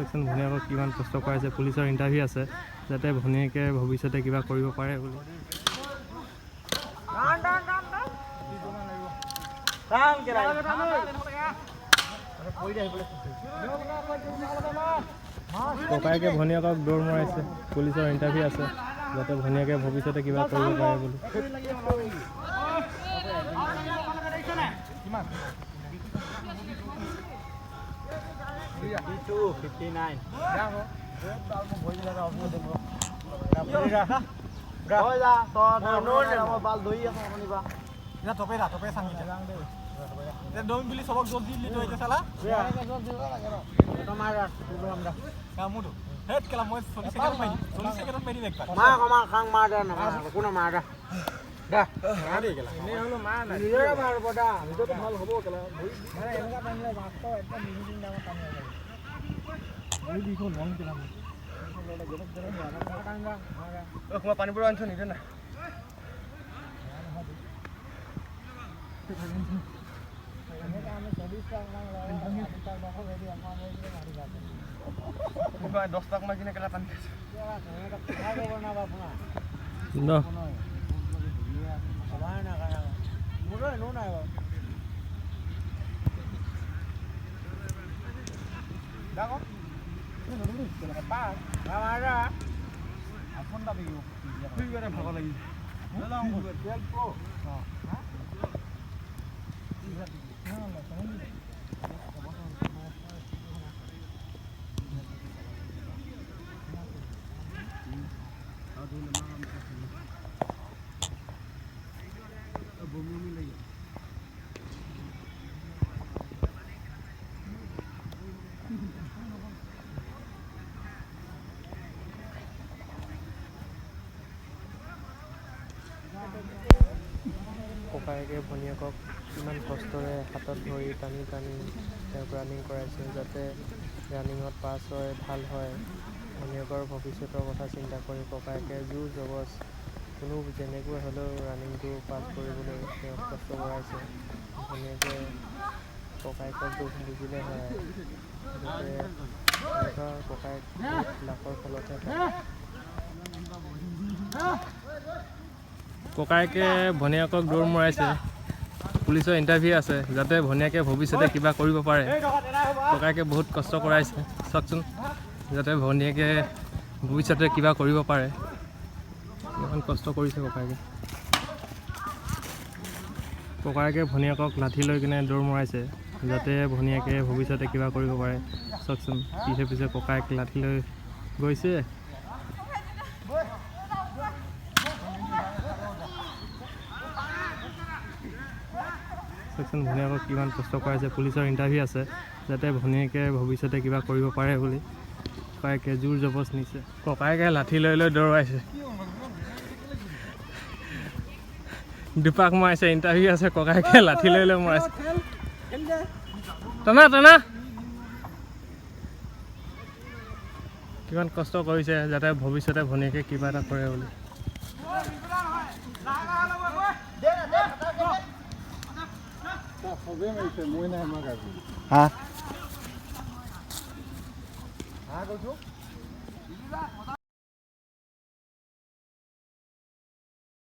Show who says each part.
Speaker 1: চাওকচোন ভনীয়েকক কিমান কষ্ট কৰাইছে। পুলিচৰ ইণ্টাৰভিউ আছে যাতে ভনীয়েকে ভৱিষ্যতে কিবা কৰিব পাৰে বুলি। ককায়েকে ভনীয়েকক দৌৰ মৰাইছে। পুলিচৰ ইণ্টাৰভিউ আছে যাতে ভনীয়েকে ভৱিষ্যতে কিবা কৰিব পাৰে বুলি।
Speaker 2: পানীবোৰ আনিছ নিদে না দহ লাখ মান কিনে কেলা পানী ভাগ লাগি
Speaker 1: ককায়েকে ভনীয়েকক কিমান কষ্টৰে হাতত ধৰি টানি টানি তেওঁক ৰানিং কৰাইছে যাতে ৰানিঙত পাছ হয়, ভাল হয়। ভনীয়েকৰ ভৱিষ্যতৰ কথা চিন্তা কৰি ককায়েকে জোৰ জবজ কোনো যেনেকৈ হ'লেও ৰানিংটো পাছ কৰিবলৈ তেওঁক কষ্ট কৰাইছে। ভনীয়েকে ককায়েকৰ দুখ বুজিলে হয় যাতে এনেকুৱা ককায়েক লাখৰ ফলতহে পায়। ককায়েকে ভনীয়েকক দৌৰ মৰাইছে। পুলিচৰ ইণ্টাৰভিউ আছে যাতে ভনীয়েকে ভৱিষ্যতে কিবা কৰিব পাৰে। ককায়েকে বহুত কষ্ট কৰাইছে চাওকচোন যাতে ভনীয়েকে ভৱিষ্যতে কিবা কৰিব পাৰে। ইমান কষ্ট কৰিছে ককায়েকে ভনীয়েকক লাঠি লৈ কিনে দৌৰ মৰাইছে যাতে ভনীয়েকে ভৱিষ্যতে কিবা কৰিব পাৰে। চাওকচোন পিছে পিছে ককায়েক লাঠি লৈ গৈছে। চাওকচোন ভনীয়েকক কিমান কষ্ট কৰাইছে। পুলিচৰ ইণ্টাৰভিউ আছে যাতে ভনীয়েকে ভৱিষ্যতে কিবা কৰিব পাৰে বুলি ককায়েকে জোৰ জবজ নিছে। ককায়েকে লাঠি লৈ লৈ দৌৰাইছে। দুপাক মৰাইছে। ইণ্টাৰভিউ আছে ককায়েকে লাঠি লৈ লৈ মৰাইছে। টানা টানা কিমান কষ্ট কৰিছে যাতে ভৱিষ্যতে ভনীয়েকে কিবা এটা কৰে বুলি।
Speaker 2: হা